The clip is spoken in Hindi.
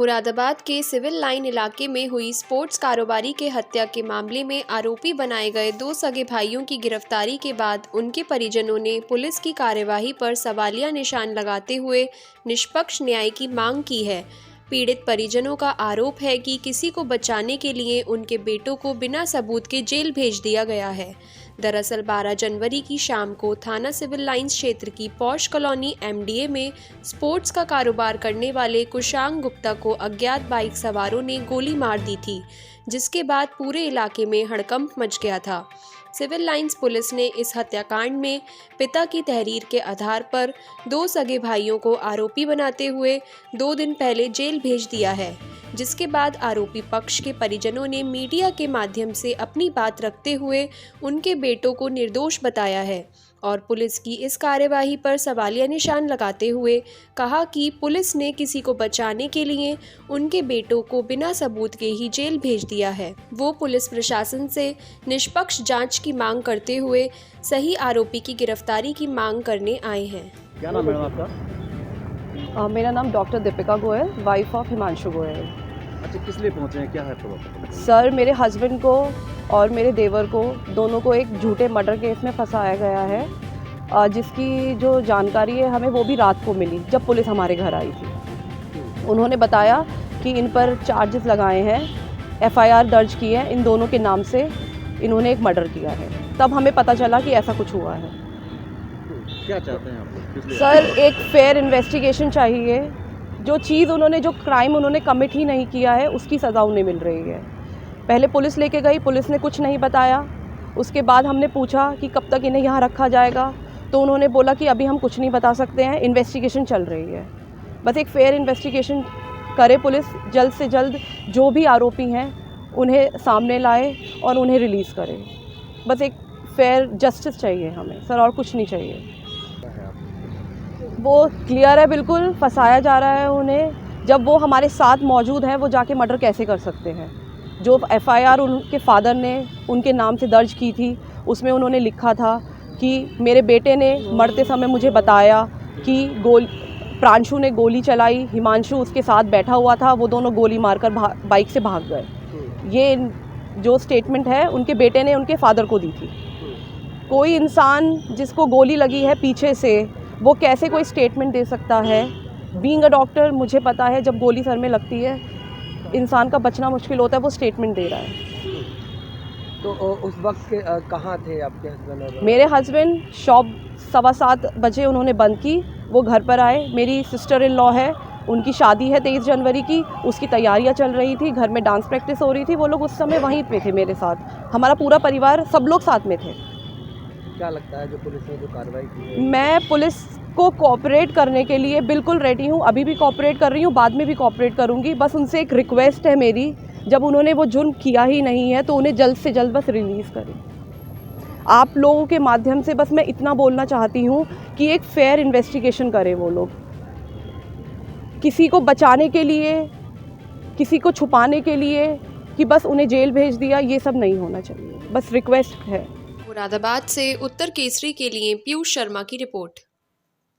मुरादाबाद के सिविल लाइन इलाके में हुई स्पोर्ट्स कारोबारी के हत्या के मामले में आरोपी बनाए गए 2 सगे भाइयों की गिरफ्तारी के बाद उनके परिजनों ने पुलिस की कार्यवाही पर सवालिया निशान लगाते हुए निष्पक्ष न्याय की मांग की है। पीड़ित परिजनों का आरोप है कि किसी को बचाने के लिए उनके बेटों को बिना सबूत के जेल भेज दिया गया है। दरअसल 12 जनवरी की शाम को थाना सिविल लाइंस क्षेत्र की पॉश कॉलोनी MDA में स्पोर्ट्स का कारोबार करने वाले कुशांग गुप्ता को अज्ञात बाइक सवारों ने गोली मार दी थी, जिसके बाद पूरे इलाके में हड़कंप मच गया था। सिविल लाइंस पुलिस ने इस हत्याकांड में पिता की तहरीर के आधार पर 2 सगे भाइयों को आरोपी बनाते हुए 2 दिन पहले जेल भेज दिया है, जिसके बाद आरोपी पक्ष के परिजनों ने मीडिया के माध्यम से अपनी बात रखते हुए उनके बेटों को निर्दोष बताया है और पुलिस की इस कार्यवाही पर सवालिया निशान लगाते हुए कहा कि पुलिस ने किसी को बचाने के लिए उनके बेटों को बिना सबूत के ही जेल भेज दिया है। वो पुलिस प्रशासन से निष्पक्ष जांच की मांग करते हुए सही आरोपी की गिरफ्तारी की मांग करने आए हैं। क्या नाम मैडम आपका? मेरा नाम doctor Deepika Goyal, wife of Himanshu Goyal. अच्छा, किस लिए पहुंचे हैं, क्या है प्रॉब्लम? सर, मेरे हस्बैंड को और मेरे देवर को दोनों को एक झूठे मर्डर केस में फंसाया गया है, जिसकी जो जानकारी है हमें वो भी रात को मिली जब पुलिस हमारे घर आई थी। उन्होंने बताया कि इन पर चार्जेस लगाए हैं, FIR दर्ज की है, इन दोनों के नाम से इन्होंने एक मर्डर किया है। तब हमें पता चला कि ऐसा कुछ हुआ है। क्या चाहते हैं आप? सर, एक फेयर इन्वेस्टिगेशन चाहिए। जो चीज़ उन्होंने, जो क्राइम उन्होंने कमिट ही नहीं किया है, उसकी सज़ा उन्हें मिल रही है। पहले पुलिस लेके गई, पुलिस ने कुछ नहीं बताया। उसके बाद हमने पूछा कि कब तक इन्हें यहाँ रखा जाएगा, तो उन्होंने बोला कि अभी हम कुछ नहीं बता सकते हैं, इन्वेस्टिगेशन चल रही है। बस एक फेयर इन्वेस्टिगेशन करे पुलिस, जल्द से जल्द जो भी आरोपी हैं उन्हें सामने लाए और उन्हें रिलीज़ करे। बस एक फेयर जस्टिस चाहिए हमें सर, और कुछ नहीं चाहिए। वो क्लियर है, बिल्कुल फंसाया जा रहा है उन्हें। जब वो हमारे साथ मौजूद हैं, वो जाके मर्डर कैसे कर सकते हैं? जो FIR उनके फादर ने उनके नाम से दर्ज की थी, उसमें उन्होंने लिखा था कि मेरे बेटे ने मरते समय मुझे बताया कि प्रांशु ने गोली चलाई, हिमांशु उसके साथ बैठा हुआ था, वो दोनों गोली मारकर बाइक से भाग गए। ये जो स्टेटमेंट है उनके बेटे ने उनके फादर को दी थी। कोई इंसान जिसको गोली लगी है पीछे से, वो कैसे कोई स्टेटमेंट दे सकता है? बीइंग अ डॉक्टर मुझे पता है जब गोली सर में लगती है इंसान का बचना मुश्किल होता है, वो स्टेटमेंट दे रहा है। तो उस वक्त कहाँ थे आपके हस्बैंड? मेरे हस्बैंड शॉप 7:15 बजे उन्होंने बंद की, वो घर पर आए। मेरी सिस्टर इन लॉ है, उनकी शादी है 23 जनवरी की, उसकी तैयारियां चल रही थी, घर में डांस प्रैक्टिस हो रही थी। वो लोग उस समय वहीं पे थे मेरे साथ, हमारा पूरा परिवार, सब लोग साथ में थे। क्या लगता है जो पुलिस ने जो कार्रवाई की है? मैं पुलिस को कोऑपरेट करने के लिए बिल्कुल रेडी हूँ, अभी भी कोऑपरेट कर रही हूँ, बाद में भी कोऑपरेट करूँगी। बस उनसे एक रिक्वेस्ट है मेरी, जब उन्होंने वो जुर्म किया ही नहीं है तो उन्हें जल्द से जल्द बस रिलीज़ करें। आप लोगों के माध्यम से बस मैं इतना बोलना चाहती हूँ कि एक फेयर इन्वेस्टिगेशन करें वो लोग। किसी को बचाने के लिए, किसी को छुपाने के लिए कि बस उन्हें जेल भेज दिया, ये सब नहीं होना चाहिए। बस रिक्वेस्ट है। मुरादाबाद से उत्तर केसरी के लिए पीयूष शर्मा की रिपोर्ट।